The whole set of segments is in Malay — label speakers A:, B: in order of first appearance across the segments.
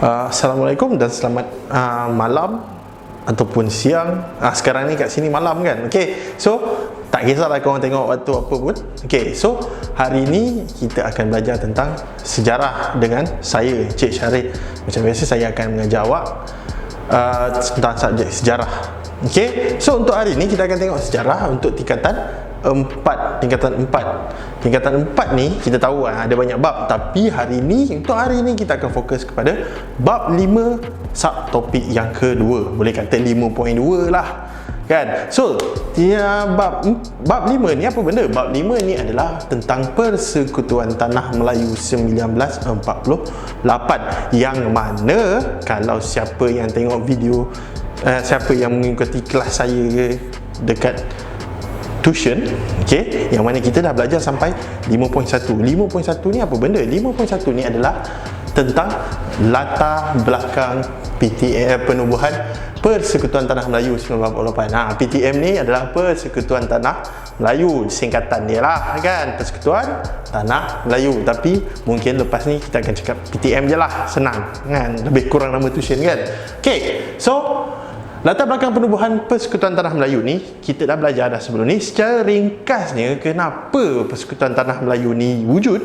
A: Assalamualaikum dan selamat malam ataupun siang. Sekarang ni kat sini malam kan. Okey, so tak kisahlah korang tengok waktu apa pun. Okey, so hari ni kita akan belajar tentang sejarah dengan saya, Cik Syarif. Macam biasa saya akan mengajar awak tentang subjek sejarah. Okey, so untuk hari ni kita akan tengok sejarah untuk tingkatan 4. Tingkatan 4 ni kita tahu ada banyak bab, tapi untuk hari ni kita akan fokus kepada bab 5 subtopik yang kedua. Boleh kata 5.2 lah kan. So bab 5 ni apa benda? Bab 5 ni adalah tentang Persekutuan Tanah Melayu 1948, yang mana kalau siapa yang tengok video, siapa yang mengikuti kelas saya dekat tuition, okey, yang mana kita dah belajar sampai 5.1. 5.1 ni apa benda? 5.1 ni adalah tentang latar belakang PTM, penubuhan Persekutuan Tanah Melayu 1948. PTM ni adalah Persekutuan Tanah Melayu, singkatan dia lah kan, Persekutuan Tanah Melayu. Tapi mungkin lepas ni kita akan cakap PTM je lah, senang kan, lebih kurang nama tuition kan. Okey, so latar belakang penubuhan Persekutuan Tanah Melayu ni kita dah belajar dah sebelum ni. Secara ringkasnya, kenapa Persekutuan Tanah Melayu ni wujud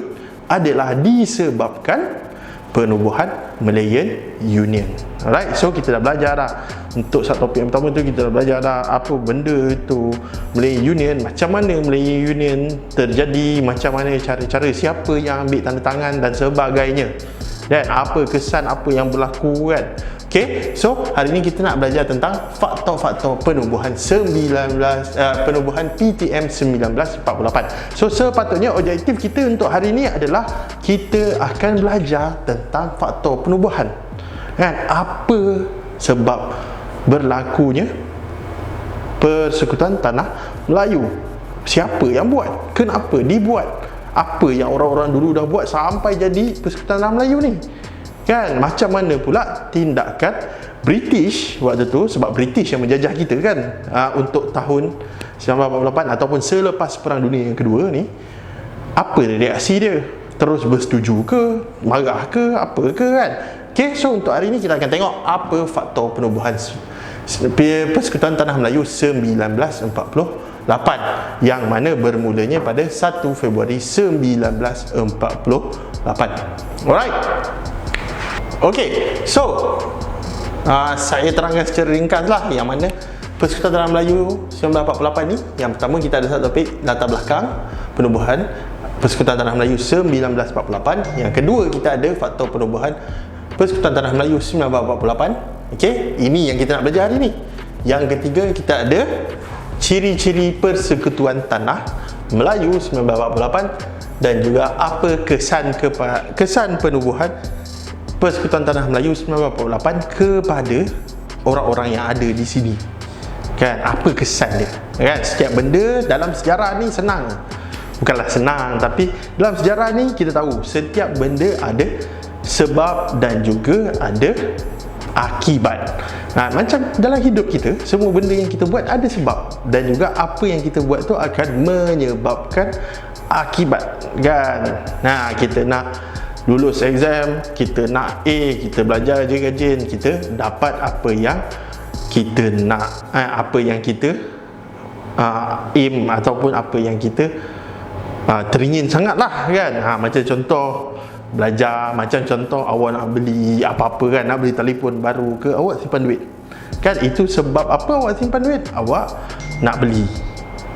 A: adalah disebabkan penubuhan Malayan Union. Alright, so kita dah belajar dah. Untuk subtopik yang pertama tu kita dah belajar dah apa benda tu Malayan Union, macam mana Malayan Union terjadi, macam mana cara-cara, siapa yang ambil tanda tangan dan sebagainya, dan apa kesan, apa yang berlaku kan. Okay, so hari ni kita nak belajar tentang faktor-faktor penubuhan penubuhan PTM 1948. So sepatutnya objektif kita untuk hari ni adalah kita akan belajar tentang faktor penubuhan kan, apa sebab berlakunya Persekutuan Tanah Melayu, siapa yang buat, kenapa dibuat, apa yang orang-orang dulu dah buat sampai jadi Persekutuan Tanah Melayu ni kan. Macam mana pula tindakan British waktu tu, sebab British yang menjajah kita kan, untuk tahun 1948 ataupun selepas Perang Dunia yang kedua ni. Apa reaksi dia? Terus bersetuju ke, marah ke, apa ke kan. Okay, so untuk hari ni kita akan tengok apa faktor penubuhan Persekutuan Tanah Melayu 1948, yang mana bermulanya pada 1 Februari 1948. Alright. Okey, so saya terangkan secara ringkas lah yang mana Persekutuan Tanah Melayu 1948 ni. Yang pertama kita ada satu topik latar belakang penubuhan Persekutuan Tanah Melayu 1948. Yang kedua kita ada faktor penubuhan Persekutuan Tanah Melayu 1948. Okey, ini yang kita nak belajar hari ni. Yang ketiga kita ada ciri-ciri Persekutuan Tanah Melayu 1948 dan juga apa kesan penubuhan Persekutuan Tanah Melayu 1948 kepada orang-orang yang ada di sini kan. Apa kesan dia kan. Setiap benda dalam sejarah ni senang, bukanlah senang, tapi dalam sejarah ni kita tahu setiap benda ada sebab dan juga ada akibat. Macam dalam hidup kita, semua benda yang kita buat ada sebab, dan juga apa yang kita buat tu akan menyebabkan akibat kan. Kita nak lulus exam, kita nak A, kita belajar rajin-rajin, kita dapat apa yang kita nak, apa yang kita aim ataupun apa yang kita teringin sangat lah kan. Macam contoh belajar, macam contoh awak nak beli apa-apa kan, nak beli telefon baru ke, awak simpan duit kan. Itu sebab apa awak simpan duit? Awak nak beli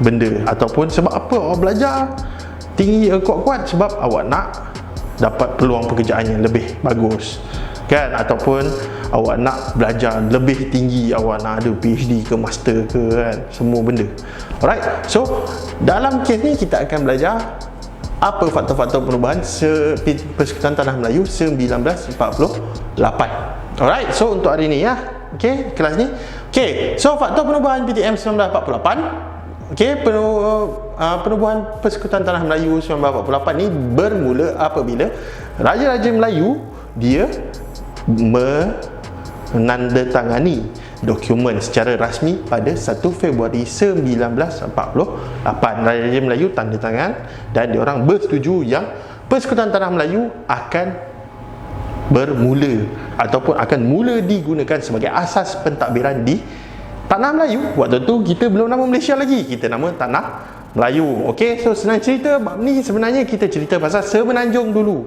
A: benda. Ataupun sebab apa awak belajar tinggi kuat-kuat? Sebab awak nak dapat peluang pekerjaan yang lebih bagus kan. Ataupun awak nak belajar lebih tinggi, awak nak ada PhD ke master ke kan, semua benda. Alright, so dalam kes ni kita akan belajar apa faktor-faktor penubuhan Persekutuan Tanah Melayu 1948. Alright, so untuk hari ni ya, okay, kelas ni. Okay, so faktor penubuhan PTM 1948. Okey, penubuhan Persekutuan Tanah Melayu 1948 ni bermula apabila Raja-Raja Melayu dia menandatangani dokumen secara rasmi pada 1 Februari 1948. Raja-Raja Melayu tanda tangan dan diorang bersetuju yang Persekutuan Tanah Melayu akan bermula ataupun akan mula digunakan sebagai asas pentadbiran di Tanah Melayu. Waktu tu kita belum nama Malaysia lagi, kita nama Tanah Melayu. Okey, so senang cerita, bab ni sebenarnya kita cerita pasal Semenanjung dulu.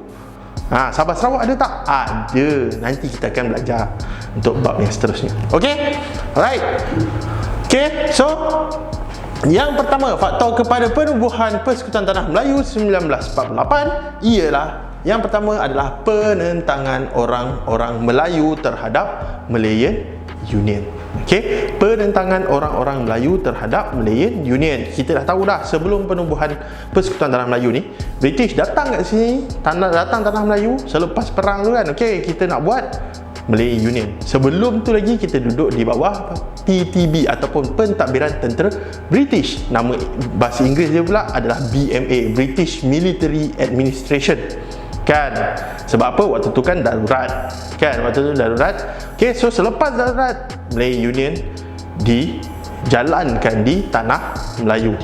A: Sabah Sarawak ada tak? Ada. Nanti kita akan belajar untuk bab yang seterusnya. Okey? Alright. Okey, so yang pertama, faktor kepada penubuhan Persekutuan Tanah Melayu 1948 ialah yang pertama adalah penentangan orang-orang Melayu terhadap Malayan Union. Okey, penentangan orang-orang Melayu terhadap Malayan Union. Kita dah tahu dah sebelum penubuhan Persekutuan Tanah Melayu ni, British datang kat sini, datang Tanah Melayu selepas perang tu kan. Okey, kita nak buat Malayan Union. Sebelum tu lagi kita duduk di bawah PTB ataupun pentadbiran tentera British. Nama bahasa Inggeris dia pula adalah BMA, British Military Administration. Kan? Sebab apa? Waktu tu kan darurat. Kan? Waktu tu darurat. Okay, so selepas darurat, Malayan Union dijalankan di Tanah Melayu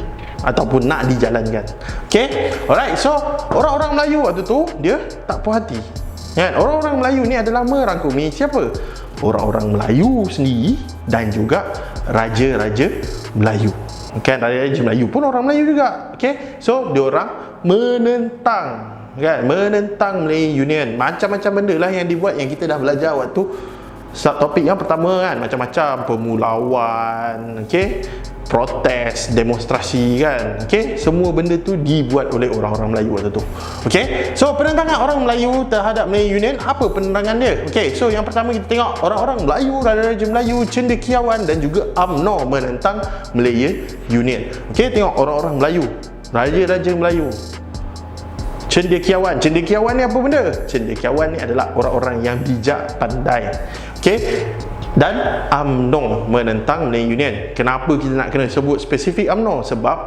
A: ataupun nak dijalankan. Okay, alright. So orang-orang Melayu waktu tu dia tak puas hati. Kan? Orang-orang Melayu ni adalah merangkumi siapa? Orang-orang Melayu sendiri dan juga raja-raja Melayu. Kan? Raja-raja Melayu pun orang Melayu juga. Okay, so diorang menentang, kan, menentang Malayan Union. Macam-macam benda lah yang dibuat, yang kita dah belajar waktu topik yang pertama kan. Macam-macam pemulauan, okay, protes, demonstrasi kan. Okay, semua benda tu dibuat oleh orang-orang Melayu waktu tu. Okay, so penentangan orang Melayu terhadap Malayan Union, apa penentangan dia? Okay, so yang pertama kita tengok orang-orang Melayu, raja-raja Melayu, cendekiawan dan juga UMNO menentang Malayan Union. Okay, tengok orang-orang Melayu, raja-raja Melayu, cendekiawan. Cendekiawan ni apa benda? Cendekiawan ni adalah orang-orang yang bijak, pandai. Okey. Dan UMNO menentang Malayan Union. Kenapa kita nak kena sebut spesifik UMNO? Sebab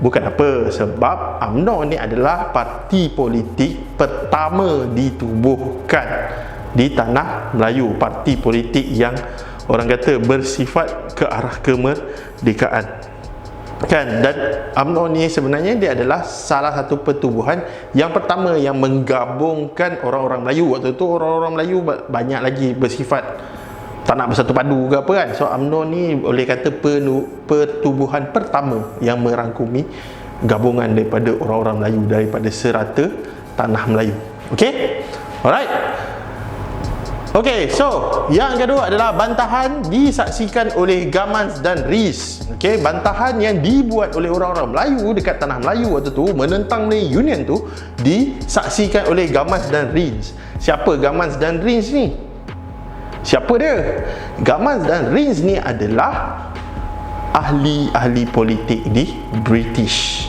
A: bukan apa, sebab UMNO ni adalah parti politik pertama ditubuhkan di Tanah Melayu. Parti politik yang orang kata bersifat ke arah kemerdekaan. Kan? Dan UMNO ni sebenarnya dia adalah salah satu pertubuhan yang pertama yang menggabungkan orang-orang Melayu. Waktu tu orang-orang Melayu banyak lagi bersifat tak nak bersatu padu ke apa kan. So UMNO ni boleh kata pertubuhan pertama yang merangkumi gabungan daripada orang-orang Melayu daripada serata Tanah Melayu. Okey? Alright. Okey, so yang kedua adalah bantahan disaksikan oleh Gamans dan Rees. Okey, bantahan yang dibuat oleh orang-orang Melayu dekat Tanah Melayu waktu tu menentang Malayan Union tu disaksikan oleh Gamans dan Rees. Siapa Gamans dan Rees ni? Siapa dia? Gamans dan Rees ni adalah ahli-ahli politik di British.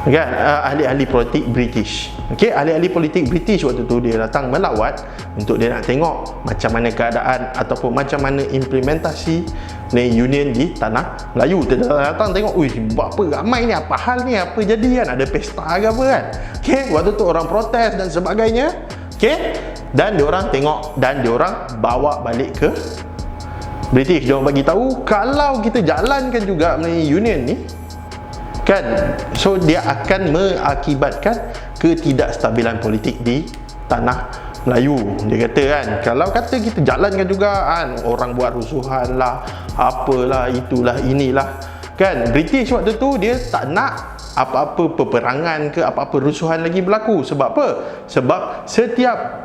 A: Kan? Ahli-ahli politik British. Okey, ahli-ahli politik British waktu tu dia datang melawat untuk dia nak tengok macam mana keadaan ataupun macam mana implementasi Malayan Union di Tanah Melayu. Dia datang tengok, "Ui, buat apa ramai ni? Apa hal ni? Apa jadi kan? Ada pesta ke apa kan?" Okey, waktu tu orang protes dan sebagainya. Okey, dan diorang tengok dan diorang bawa balik ke British. Diorang bagi tahu kalau kita jalankan juga Malayan Union ni kan, so dia akan mengakibatkan ketidakstabilan politik di Tanah Melayu. Dia kata kan, kalau kata kita jalankan juga kan, orang buat rusuhan lah, apalah, itulah, inilah kan. British waktu tu dia tak nak apa-apa peperangan ke apa-apa rusuhan lagi berlaku. Sebab apa? Sebab setiap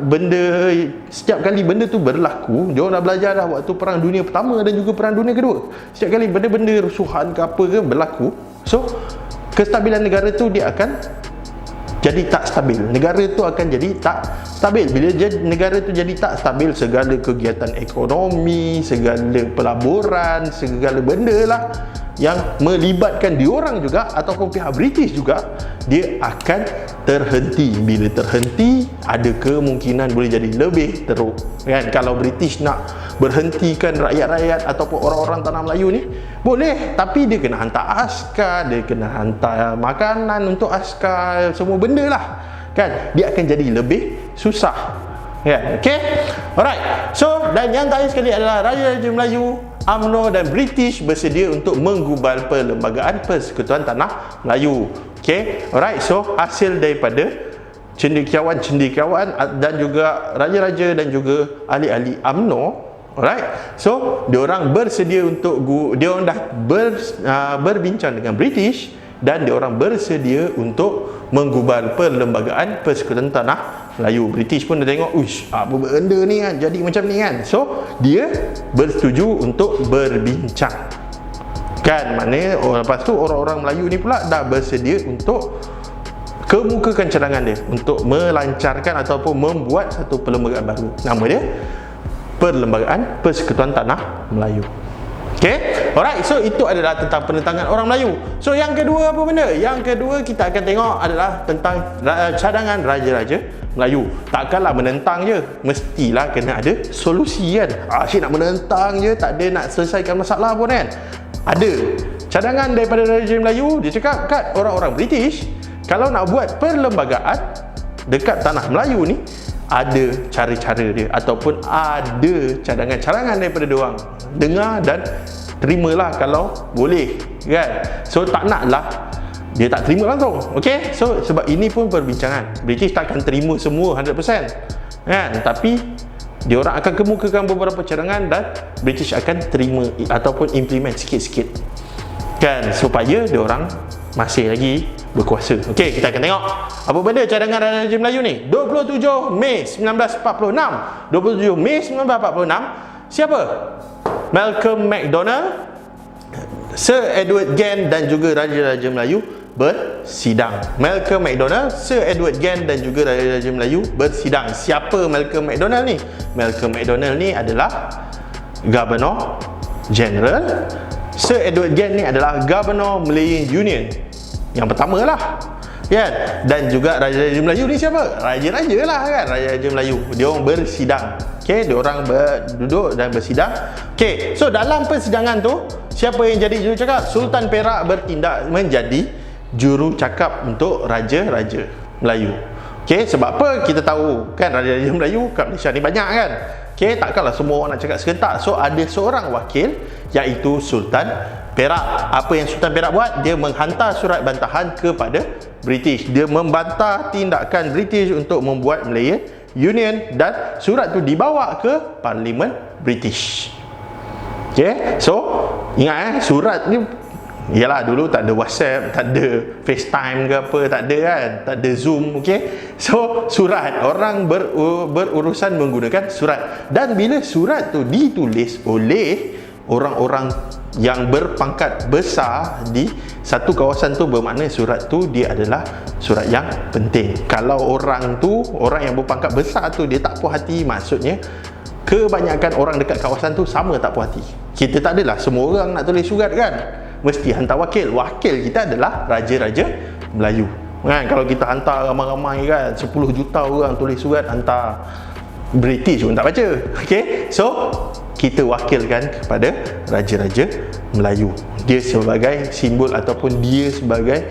A: kali benda tu berlaku, dia orang dah belajar dah waktu Perang Dunia Pertama dan juga Perang Dunia Kedua. Setiap kali benda-benda rusuhan ke apa ke berlaku, so kestabilan negara tu dia akan jadi tak stabil. Negara tu akan jadi tak stabil. Bila negara tu jadi tak stabil, segala kegiatan ekonomi, segala pelaburan, segala benda lah yang melibatkan diorang juga ataupun pihak British juga, dia akan terhenti. Bila terhenti, ada kemungkinan boleh jadi lebih teruk kan. Kalau British nak berhentikan rakyat-rakyat ataupun orang-orang Tanah Melayu ni, boleh, tapi dia kena hantar askar, dia kena hantar makanan untuk askar, semua benda lah kan. Dia akan jadi lebih susah kan. Okay, alright. So, dan yang terakhir sekali adalah Raja-Raja Melayu, UMNO dan British bersedia untuk menggubal Perlembagaan Persekutuan Tanah Melayu. Okay, alright. So, hasil daripada cendekiawan dan juga raja-raja dan juga ahli-ahli UMNO. Alright, so diorang bersedia untuk diorang dah berbincang dengan British dan diorang bersedia untuk menggubal Perlembagaan Persekutuan Tanah Melayu. British pun dah tengok, uish, apa benda ni kan, jadi macam ni kan. So dia bersetuju untuk berbincang kan. Maknanya lepas tu orang-orang Melayu ni pula dah bersedia untuk kemukakan cadangan dia untuk melancarkan ataupun membuat satu perlembagaan baru. Nama dia Perlembagaan Persekutuan Tanah Melayu. Okay, alright, so itu adalah tentang penentangan orang Melayu. So yang kedua apa benda? Yang kedua kita akan tengok adalah tentang cadangan raja-raja Melayu. Takkanlah menentang je, mestilah kena ada solusi kan. Asyik nak menentang je, tak ada nak selesaikan masalah pun kan. Ada cadangan daripada Raja Melayu. Dia cakap kat orang-orang British, kalau nak buat perlembagaan dekat tanah Melayu ni, ada cara-cara dia ataupun ada cadangan-cadangan daripada diorang. Dengar dan terimalah kalau boleh kan. So tak naklah dia tak terima langsung. Okay, so sebab ini pun perbincangan. British takkan terima semua 100% kan, tapi diorang akan kemukakan beberapa cadangan dan British akan terima ataupun implement sikit-sikit kan, supaya diorang masih lagi berkuasa. Okey, kita akan tengok apa benda cadangan Raja Melayu ni. 27 Mei 1946. 27 Mei 1946. Siapa? Malcolm McDonald, Sir Edward Gen dan juga Raja-Raja Melayu bersidang. Malcolm McDonald, Sir Edward Gen dan juga Raja-Raja Melayu bersidang. Siapa Malcolm McDonald ni? Malcolm McDonald ni adalah Governor General. Sir Edward Gen ni adalah Governor Malayan Union yang pertama lah kan. Dan juga Raja-Raja Melayu ni siapa? Raja-raja lah kan, Raja-Raja Melayu. Dia orang bersidang. Okay, dia orang berduduk dan bersidang. Okay, so dalam persidangan tu, siapa yang jadi juru cakap? Sultan Perak bertindak menjadi juru cakap untuk Raja-Raja Melayu. Okay, sebab apa? Kita tahu kan Raja-Raja Melayu kat Malaysia ni banyak kan. Okay, takkanlah semua orang nak cakap serentak. So ada seorang wakil, iaitu Sultan Perak. Apa yang Sultan Perak buat? Dia menghantar surat bantahan kepada British. Dia membantah tindakan British untuk membuat Malayan Union dan surat tu dibawa ke Parlimen British. Okay, so ingat surat ni, yalah dulu tak ada WhatsApp, tak ada FaceTime ke apa, tak ada kan, tak ada Zoom. Okay, so surat, orang berurusan menggunakan surat. Dan bila surat tu ditulis oleh orang-orang yang berpangkat besar di satu kawasan tu, bermakna surat tu dia adalah surat yang penting. Kalau orang tu, orang yang berpangkat besar tu dia tak puas hati, maksudnya kebanyakan orang dekat kawasan tu sama tak puas hati. Kita tak adalah semua orang nak tulis surat kan, mesti hantar wakil. Wakil kita adalah Raja-Raja Melayu kan. Kalau kita hantar ramai-ramai kan, 10 juta orang tulis surat hantar, British pun tak baca. Okay, so kita wakilkan kepada Raja-Raja Melayu. Dia sebagai simbol ataupun dia sebagai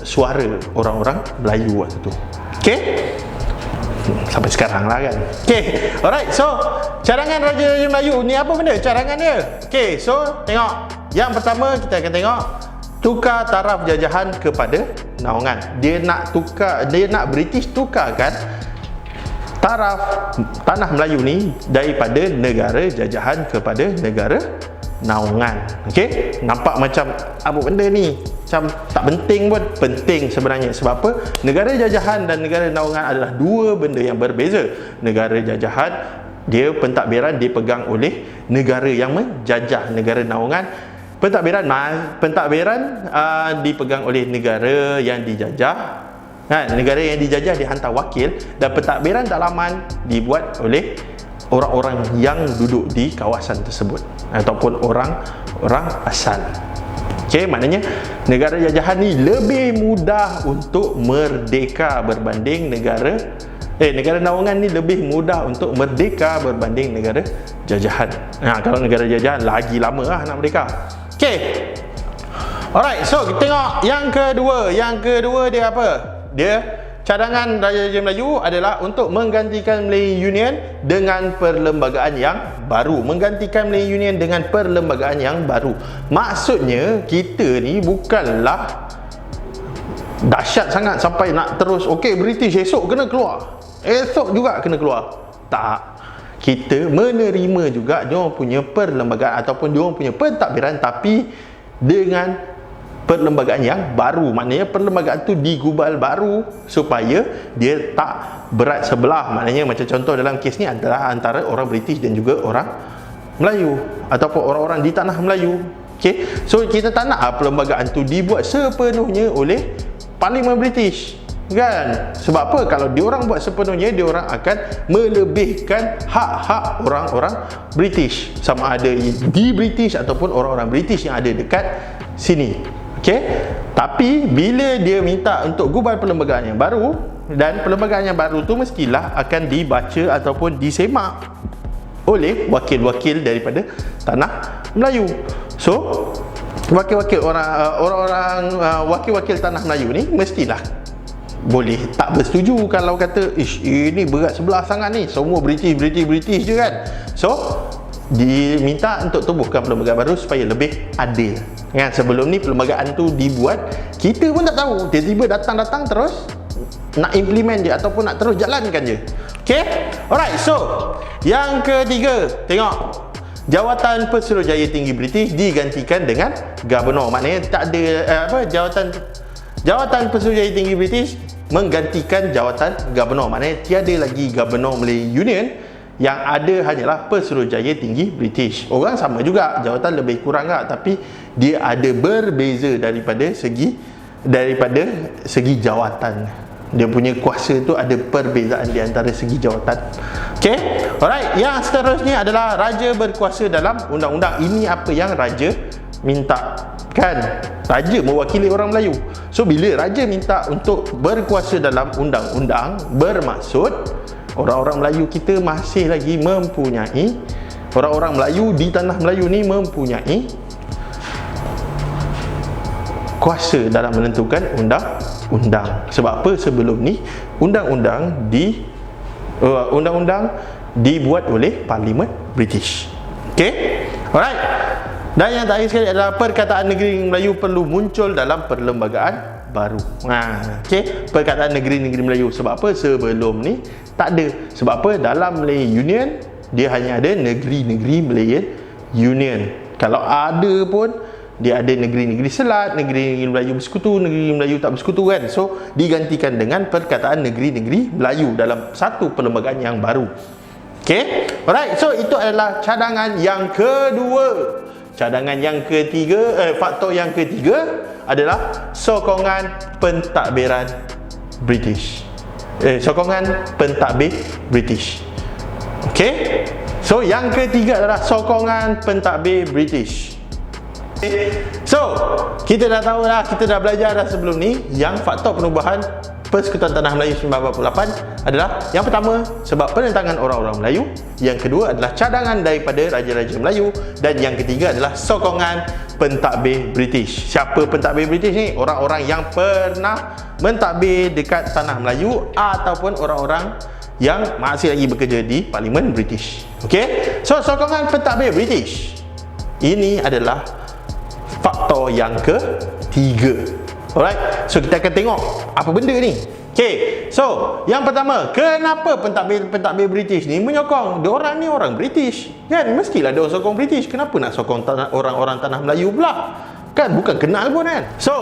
A: suara orang-orang Melayu waktu tu. Okay, sampai sekarang lah kan. Okay, alright, so cadangan Raja-Raja Melayu ni apa benda cadangan dia? Okay, so tengok. Yang pertama kita akan tengok tukar taraf jajahan kepada naungan. Dia nak tukar, dia nak British tukarkan taraf tanah Melayu ni daripada negara jajahan kepada negara naungan. Okey, nampak macam apa benda ni? Macam tak penting pun. Penting sebenarnya. Sebab apa? Negara jajahan dan negara naungan adalah dua benda yang berbeza. Negara jajahan, dia pentadbiran dipegang oleh negara yang menjajah. Negara naungan, pentadbiran dipegang oleh negara yang dijajah. Negara yang dijajah dihantar wakil, dan pentadbiran dalaman dibuat oleh orang-orang yang duduk di kawasan tersebut ataupun orang asal. Okey, maknanya negara jajahan ni lebih mudah untuk merdeka berbanding negara naungan ni lebih mudah untuk merdeka berbanding negara jajahan. Kalau negara jajahan lagi lama lah nak merdeka. Okey, alright, so kita tengok yang kedua. Yang kedua dia apa? Dia cadangan Raja-Raja Melayu adalah untuk menggantikan Malayan Union dengan perlembagaan yang baru. Menggantikan Malayan Union dengan perlembagaan yang baru. Maksudnya kita ni bukanlah dahsyat sangat sampai nak terus okey British esok kena keluar, esok juga kena keluar. Tak, kita menerima juga diorang punya perlembagaan ataupun diorang punya pentadbiran, tapi dengan perlembagaan yang baru. Maknanya perlembagaan tu digubal baru supaya dia tak berat sebelah. Maknanya macam contoh dalam kes ni adalah antara orang British dan juga orang Melayu ataupun orang-orang di tanah Melayu. Okay, so kita tak nak perlembagaan tu dibuat sepenuhnya oleh Parlimen British, kan? Sebab apa? Kalau diorang buat sepenuhnya, diorang akan melebihkan hak-hak orang-orang British, sama ada di British ataupun orang-orang British yang ada dekat sini. Okay? Tapi bila dia minta untuk gubal perlembagaan yang baru, dan perlembagaan yang baru tu mestilah akan dibaca ataupun disemak oleh wakil-wakil daripada tanah Melayu. So wakil-wakil orang-orang wakil-wakil tanah Melayu ni mestilah boleh tak bersetuju kalau kata ini berat sebelah sangat ni, semua British je kan. So diminta untuk tubuhkan perlembagaan baru supaya lebih adil, kan? Sebelum ni perlembagaan tu dibuat, kita pun tak tahu, tiba-tiba datang terus nak implement je ataupun nak terus jalankan je. Okay, alright. So yang ketiga, tengok, Jawatan Pesuruhjaya Tinggi British digantikan dengan Governor. Maknanya tak ada Jawatan Pesuruhjaya Tinggi British menggantikan Jawatan Governor. Maknanya tiada lagi Governor Malay Union, yang ada hanyalah Pesuruhjaya Tinggi British. Orang sama juga, jawatan lebih kurang tak, tapi dia ada berbeza daripada segi jawatan. Dia punya kuasa tu ada perbezaan di antara segi jawatan. Okay, alright. Yang seterusnya adalah raja berkuasa dalam undang-undang. Ini apa yang raja minta, kan? Raja mewakili orang Melayu. So bila raja minta untuk berkuasa dalam undang-undang, bermaksud orang-orang Melayu kita masih lagi mempunyai, orang-orang Melayu di tanah Melayu ni mempunyai kuasa dalam menentukan undang-undang. Sebab apa? Sebelum ni undang-undang dibuat oleh Parlimen British. Okay, alright. Dan yang terakhir sekali adalah Perkataan Negeri Melayu perlu muncul dalam perlembagaan baru. Okay, Perkataan Negeri Melayu. Sebab apa? Sebelum ni tak ada. Sebab apa? Dalam Malay Union dia hanya ada negeri-negeri Malayan Union. Kalau ada pun dia ada negeri-negeri selat, negeri-negeri Melayu bersekutu, negeri Melayu tak bersekutu, kan? So digantikan dengan Perkataan Negeri-Negeri Melayu dalam satu perlembagaan yang baru. Okay, alright. So itu adalah cadangan yang kedua. Cadangan yang ketiga, faktor yang ketiga adalah sokongan pentadbiran British. Sokongan pentadbir British. Okay, so yang ketiga adalah sokongan pentadbir British. So kita dah tahu dah, kita dah belajar dah sebelum ni yang faktor penubuhan Persekutuan Tanah Melayu 1948 adalah yang pertama sebab penentangan orang-orang Melayu, yang kedua adalah cadangan daripada raja-raja Melayu, dan yang ketiga adalah sokongan pentadbir British. Siapa pentadbir British ni? Orang-orang yang pernah mentadbir dekat Tanah Melayu ataupun orang-orang yang masih lagi bekerja di Parlimen British. Okay, so sokongan pentadbir British ini adalah faktor yang ketiga. Alright, so kita akan tengok apa benda ni. Okay, so yang pertama, kenapa pentadbir British ni menyokong? Diorang ni orang British, kan? Mestilah dia sokong British. Kenapa nak sokong orang-orang tanah Melayu pula? Kan bukan kenal pun, kan? So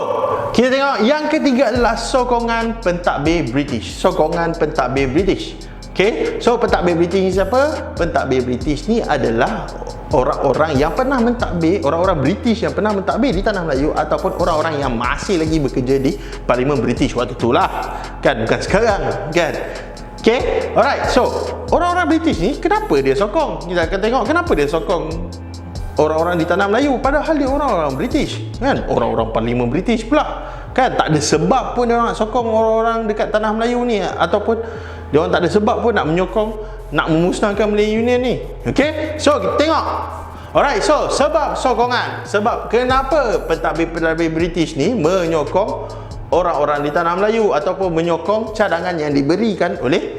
A: kita tengok yang ketiga adalah sokongan pentadbir British. Sokongan pentadbir British. Okay, so pentadbir British ni siapa? Pentadbir British ni adalah orang-orang yang pernah mentadbir, orang-orang British yang pernah mentadbir di Tanah Melayu ataupun orang-orang yang masih lagi bekerja di Parlimen British waktu tu lah, kan? Bukan sekarang, kan? Okay, alright. So orang-orang British ni kenapa dia sokong? Kita akan tengok kenapa dia sokong orang-orang di Tanah Melayu, padahal dia orang-orang British, kan? Orang-orang Parlimen British pula, kan? Tak ada sebab pun dia nak sokong orang-orang dekat Tanah Melayu ni, ataupun dia orang tak ada sebab pun nak menyokong, nak memusnahkan Malay Union ni. Okay, so kita tengok. Alright, so sebab sokongan, sebab kenapa pentadbir British ni menyokong orang-orang di Tanah Melayu ataupun menyokong cadangan yang diberikan oleh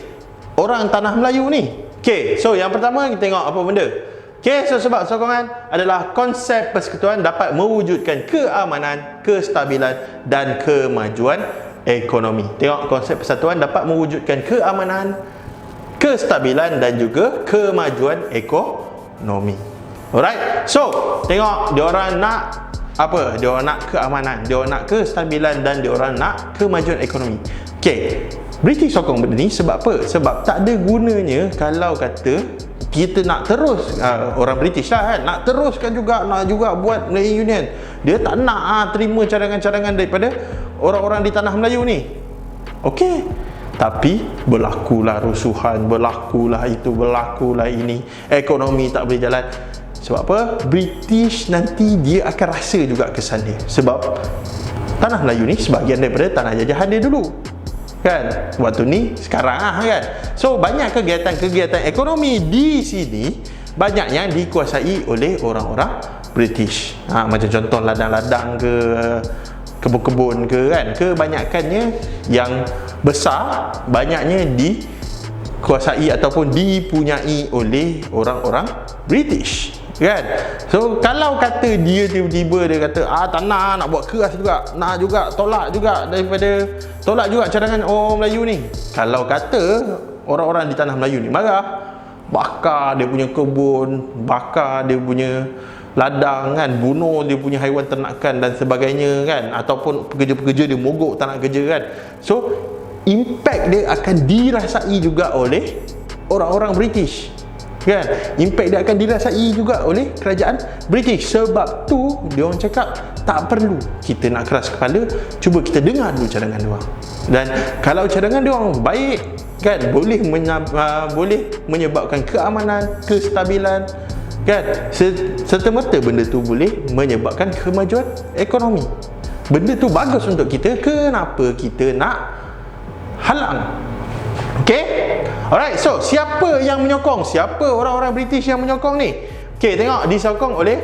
A: orang Tanah Melayu ni. Okay, so yang pertama kita tengok apa benda. Okay, so sebab sokongan adalah konsep persekutuan dapat mewujudkan keamanan, kestabilan dan kemajuan ekonomi. Tengok, konsep persatuan dapat mewujudkan keamanan, kestabilan dan juga kemajuan ekonomi. Alright. So, tengok diorang nak apa? Diorang nak keamanan, diorang nak kestabilan dan diorang nak kemajuan ekonomi. Okey. British sokong benda ni sebab apa? Sebab tak ada gunanya kalau kata kita nak terus orang British lah kan, nak teruskan juga, nak juga buat Melayu Union. Dia tak nak terima cadangan-cadangan daripada orang-orang di tanah Melayu ni. Okey. Tapi berlakulah rusuhan, berlakulah itu, berlakulah ini, ekonomi tak boleh jalan. Sebab apa? British nanti dia akan rasa juga kesan dia. Sebab tanah Melayu ni sebahagian daripada tanah jajahan dia dulu kan, waktu ni, sekarang kan. So banyak kegiatan-kegiatan ekonomi di sini banyak yang dikuasai oleh orang-orang British. Macam contoh ladang-ladang ke, kebun-kebun ke kan, kebanyakannya yang besar banyaknya dikuasai ataupun dipunyai oleh orang-orang British kan. So kalau kata dia tiba-tiba dia kata tak nak buat keras juga, nak juga tolak juga cadangan orang Melayu ni. Kalau kata orang-orang di tanah Melayu ni marah, bakar dia punya kebun, bakar dia punya ladang kan, bunuh dia punya haiwan ternakan dan sebagainya kan, ataupun pekerja-pekerja dia mogok tak nak kerja kan. So impact dia akan dirasai juga oleh orang-orang British kan. Impact dia akan dirasai juga oleh kerajaan British. Sebab tu dia orang cakap tak perlu kita nak keras kepala, cuba kita dengar dulu cadangan dia orang. Dan kalau cadangan dia orang baik kan, boleh menyebabkan keamanan, kestabilan kan, serta-merta benda tu boleh menyebabkan kemajuan ekonomi. Benda tu bagus untuk kita, kenapa kita nak halang? Okey? Alright, so siapa yang menyokong? Siapa orang-orang British yang menyokong ni? Okey, tengok disokong oleh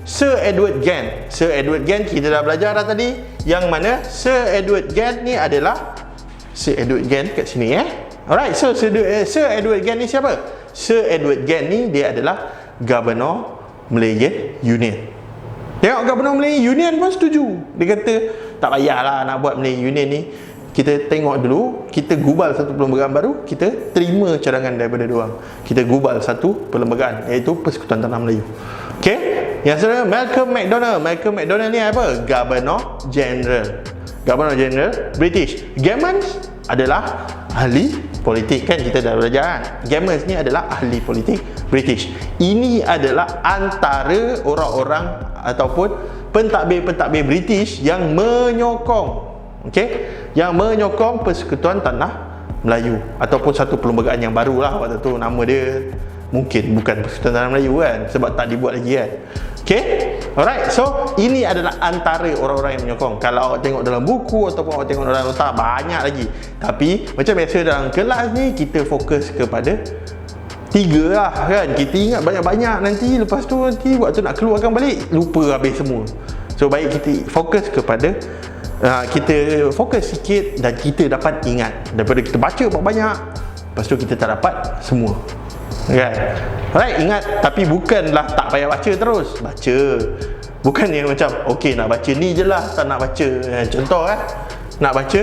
A: Sir Edward Gent. Sir Edward Gent kita dah belajar dah tadi, yang mana Sir Edward Gent ni adalah Sir Edward Gent kat sini Alright, so Sir Edward Gent ni siapa? Sir Edward Gent ni dia adalah Governor Malayan Union. Tengok, Governor Malayan Union pun setuju. Dia kata tak payahlah nak buat Malayan Union ni, kita tengok dulu, kita gubal satu perlembagaan baru, kita terima cadangan daripada diorang, kita gubal satu perlembagaan, iaitu Persekutuan Tanah Melayu. Okey, yang seterusnya Malcolm Macdonald. Malcolm Macdonald ni apa? Governor General British. Gamans adalah ahli politik kan, kita dah belajar kan. Gamans ni adalah ahli politik British. Ini adalah antara orang-orang ataupun pentadbir-pentadbir British yang menyokong, yang menyokong Persekutuan Tanah Melayu, ataupun satu perlembagaan yang baru lah waktu tu. Nama dia mungkin bukan Persekutuan Tanah Melayu kan, sebab tak dibuat lagi kan. Alright, so ini adalah antara orang-orang yang menyokong. Kalau awak tengok dalam buku ataupun awak tengok dalam nota, banyak lagi. Tapi macam biasa dalam kelas ni, kita fokus kepada 3 lah kan. Kita ingat banyak-banyak, nanti lepas tu nanti waktu nak keluarkan balik lupa habis semua. So baik kita fokus kepada kita fokus sikit dan kita dapat ingat, daripada kita baca banyak lepas tu kita tak dapat semua kan. Alright, ingat, tapi bukanlah tak payah baca terus, baca. Bukannya macam okey nak baca ni je lah, tak nak baca. Contoh nak baca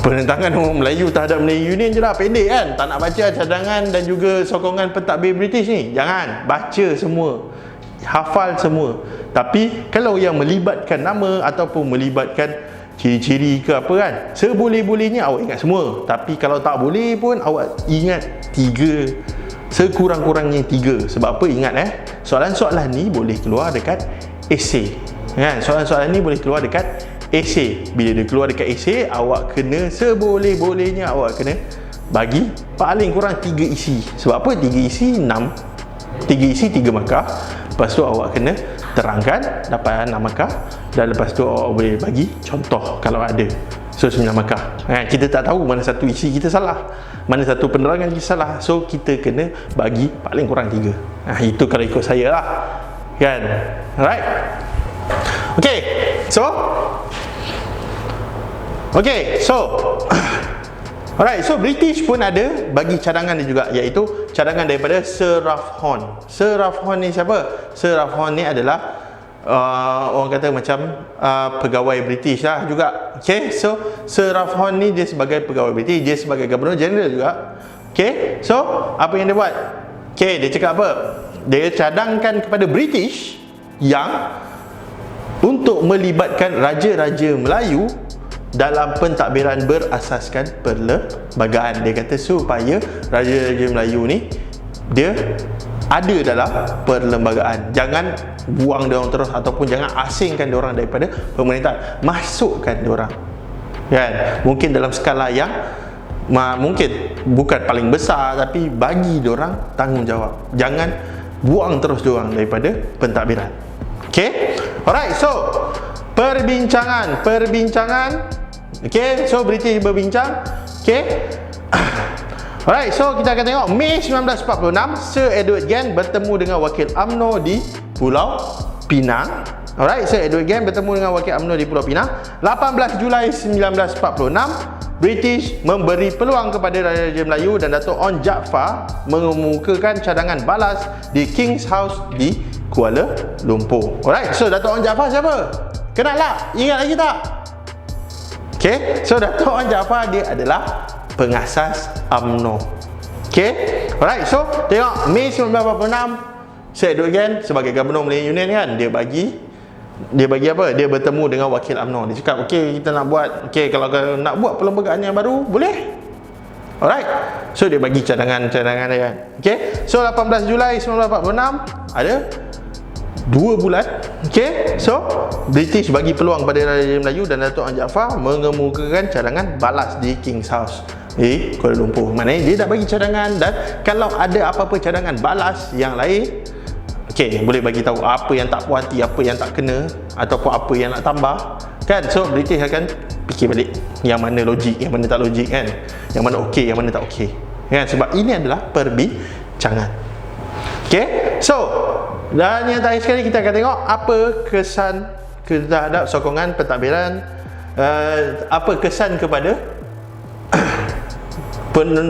A: penentangan orang Melayu terhadap Melayu Union je lah, pendek kan, tak nak baca cadangan dan juga sokongan pentadbir British ni. Jangan, baca semua, hafal semua. Tapi kalau yang melibatkan nama ataupun melibatkan ciri-ciri ke apa kan, seboleh-bolehnya awak ingat semua. Tapi kalau tak boleh pun awak ingat 3, sekurang-kurangnya 3. Sebab apa? Ingat soalan-soalan ni boleh keluar dekat esei kan. Soalan-soalan ni boleh keluar dekat esei. Bila dia keluar dekat esei, awak kena seboleh-bolehnya awak kena bagi paling kurang 3 isi. Sebab apa? 3 isi 6, 3 isi 3 markah. Lepas tu awak kena terangkan dapat 6 markah, dan lepas tu awak boleh bagi contoh kalau ada. So 9 markah. Kita tak tahu mana satu isi kita salah, mana satu penerangan kita salah. So kita kena bagi paling kurang 3. Itu kalau ikut saya lah kan. Alright. Alright, so British pun ada bagi cadangan dia juga, iaitu cadangan daripada Sir Ralph Horn. Sir Ralph Horn ni siapa? Sir Ralph Horn ni adalah orang kata macam pegawai British lah juga. Okay, so Sir Ralph Horn ni dia sebagai pegawai British, dia sebagai Governor General juga. Okay, so apa yang dia buat? Okay, dia cakap apa? Dia cadangkan kepada British yang untuk melibatkan raja-raja Melayu dalam pentadbiran berasaskan perlembagaan. Dia kata supaya raja-raja Melayu ni dia ada dalam perlembagaan. Jangan buang dia orang terus ataupun jangan asingkan dia orang daripada pemerintahan. Masukkan dia orang. Kan? Mungkin dalam skala yang mungkin bukan paling besar, tapi bagi dia orang tanggungjawab. Jangan buang terus dia orang daripada pentadbiran. Okay? Alright, so perbincangan. Okay, so British berbincang. Okay. Alright, so kita akan tengok Mei 1946, Sir Edward Gen bertemu dengan Wakil UMNO di Pulau Pinang. Alright, Sir Edward Gen bertemu dengan Wakil UMNO di Pulau Pinang. 18 Julai 1946, British memberi peluang kepada Raja Melayu dan Dato' Onn Jaafar mengemukakan cadangan balas di King's House di Kuala Lumpur. Alright, so Dato' Onn Jaafar siapa? Kenal tak? Ingat lagi tak? Okay, so Dato' Onn Jaafar dia adalah pengasas UMNO. Okay, alright, so tengok Mei 1946, Sir Edward Gen sebagai Governor Malayan Union kan, dia bagi apa? Dia bertemu dengan Wakil UMNO. Dia cakap, okay, kita nak buat, okay, kalau nak buat perlembagaan yang baru, boleh. Alright, so dia bagi cadangan dia kan. Okay, so 18 Julai 1946 ada 2 bulan. Okay, so British bagi peluang pada Raja Melayu dan Dato' Onn Jaafar mengemukakan cadangan balas di King's House di Kuala Lumpur. Maknanya dia dah bagi cadangan, dan kalau ada apa-apa cadangan balas yang lain, okay, boleh bagi tahu apa yang tak puas hati, apa yang tak kena, ataupun apa yang nak tambah kan. So British akan fikir balik yang mana logik, yang mana tak logik kan, yang mana okey, yang mana tak okey kan. Sebab ini adalah perbincangan. Okay, so dan yang terakhir sekali kita akan tengok apa kesan terhadap sokongan pentadbiran, apa kesan kepada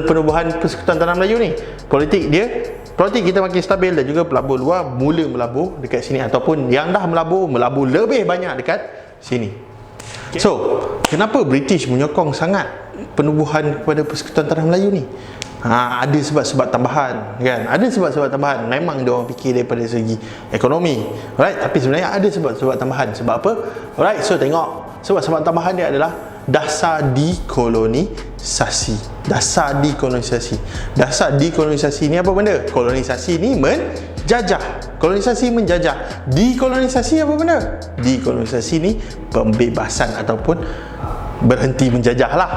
A: penubuhan Persekutuan Tanah Melayu ni. Politik kita makin stabil dan juga pelabur luar mula melabur dekat sini, ataupun yang dah melabur lebih banyak dekat sini. Okay. So, kenapa British menyokong sangat penubuhan kepada Persekutuan Tanah Melayu ni? Ada sebab-sebab tambahan kan. Ada sebab-sebab tambahan. Memang dia orang fikir daripada segi ekonomi. Alright, tapi sebenarnya ada sebab-sebab tambahan. Sebab apa? Alright, so tengok sebab-sebab tambahan dia adalah dasar dekolonisasi. Dasar dekolonisasi ni apa benda? Kolonisasi ni menjajah. Kolonisasi menjajah. Dekolonisasi apa benda? Dekolonisasi ni pembebasan ataupun berhenti menjajah lah.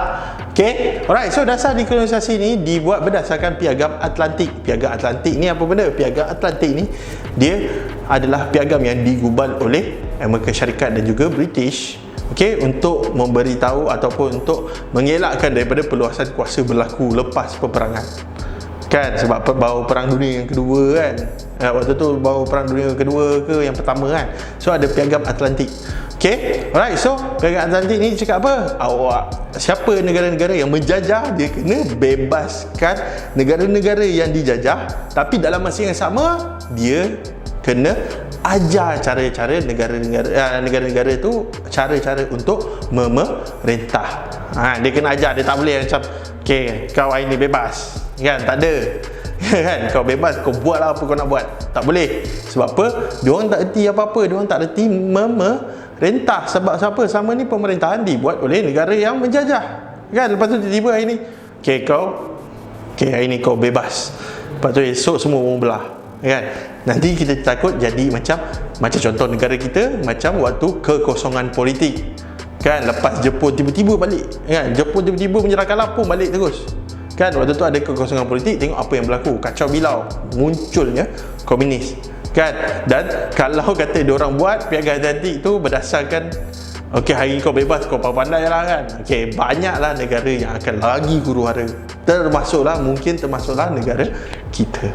A: Okay, alright, so dasar dekolonisasi ni dibuat berdasarkan Piagam Atlantik. Piagam Atlantik ni apa benda? Piagam Atlantik ni dia adalah piagam yang digubal oleh Amerika Syarikat dan juga British, okay, untuk memberitahu ataupun untuk mengelakkan daripada perluasan kuasa berlaku lepas peperangan kan. Sebab baru Perang Dunia yang kedua kan, waktu tu baru Perang Dunia yang kedua ke yang pertama kan. So ada Piagam Atlantik. Okay, alright, so Piagam Atlantik ni cakap apa? Siapa negara-negara yang menjajah, dia kena bebaskan negara-negara yang dijajah, tapi dalam masa yang sama dia kena ajar cara-cara negara-negara tu, cara-cara untuk memerintah. Dia kena ajar, dia tak boleh macam okay, kau hari ni bebas kan, tak ada kan, kau bebas, kau buat lah apa kau nak buat. Tak boleh. Sebab apa? Diorang tak erti apa-apa, diorang tak erti memerintah. Sebab siapa? Selama ni pemerintahan dibuat oleh negara yang menjajah kan. Lepas tu tiba-tiba hari ni okay, hari ni kau bebas, lepas tu esok semua orang belah kan. Nanti kita takut jadi macam contoh negara kita, macam waktu kekosongan politik kan. Lepas Jepun tiba-tiba balik kan, Jepun tiba-tiba menyerahkan lapung balik terus kan. Waktu tu ada kekosongan politik, tengok apa yang berlaku, kacau bilau, munculnya komunis kan. Dan kalau kata diorang buat Piagam Atlantik tu berdasarkan okay, hari kau bebas, kau pandai lah kan, okay, banyaklah negara yang akan lagi huru-hara, termasuklah negara kita.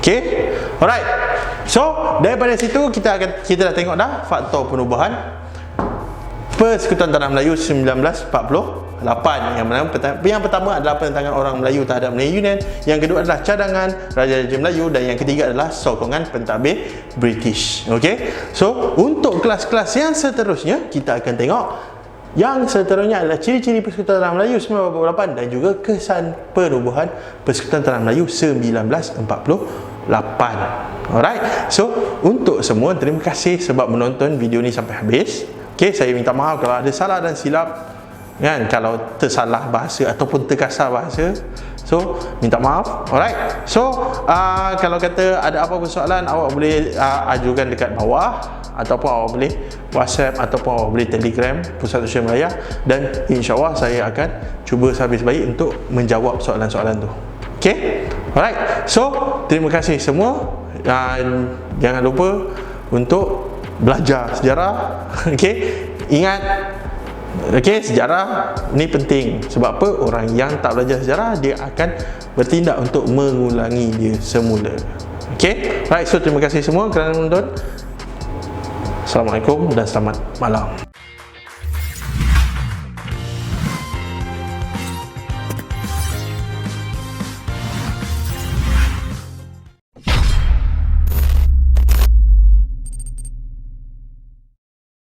A: Okay, alright. So daripada situ kita dah tengok dah faktor penubuhan Persekutuan Tanah Melayu 1948. Yang pertama adalah penentangan orang Melayu terhadap Melayu Union, yang kedua adalah cadangan Raja-Raja Melayu, dan yang ketiga adalah sokongan pentadbir British. Okey. So, untuk kelas-kelas yang seterusnya kita akan tengok yang seterusnya adalah ciri-ciri Persekutuan Tanah Melayu 1948 dan juga kesan penubuhan Persekutuan Tanah Melayu 1948. Alright. So, untuk semua, terima kasih sebab menonton video ni sampai habis. Okey, saya minta maaf kalau ada salah dan silap, kan, kalau tersalah bahasa ataupun terkasar bahasa. So, minta maaf. Alright. So, kalau kata ada apa-apa soalan, awak boleh ajukan dekat bawah, ataupun awak boleh WhatsApp, ataupun awak boleh Telegram Pusat Sosial Melayu, dan insya-Allah saya akan cuba sehabis baik untuk menjawab soalan-soalan tu. Okey? Alright. So, terima kasih semua, dan jangan lupa untuk belajar sejarah. Okey? Ingat, okey, sejarah ni penting. Sebab apa? Orang yang tak belajar sejarah, dia akan bertindak untuk mengulangi dia semula. Okey? Right, so terima kasih semua kerana menonton. Assalamualaikum dan selamat malam.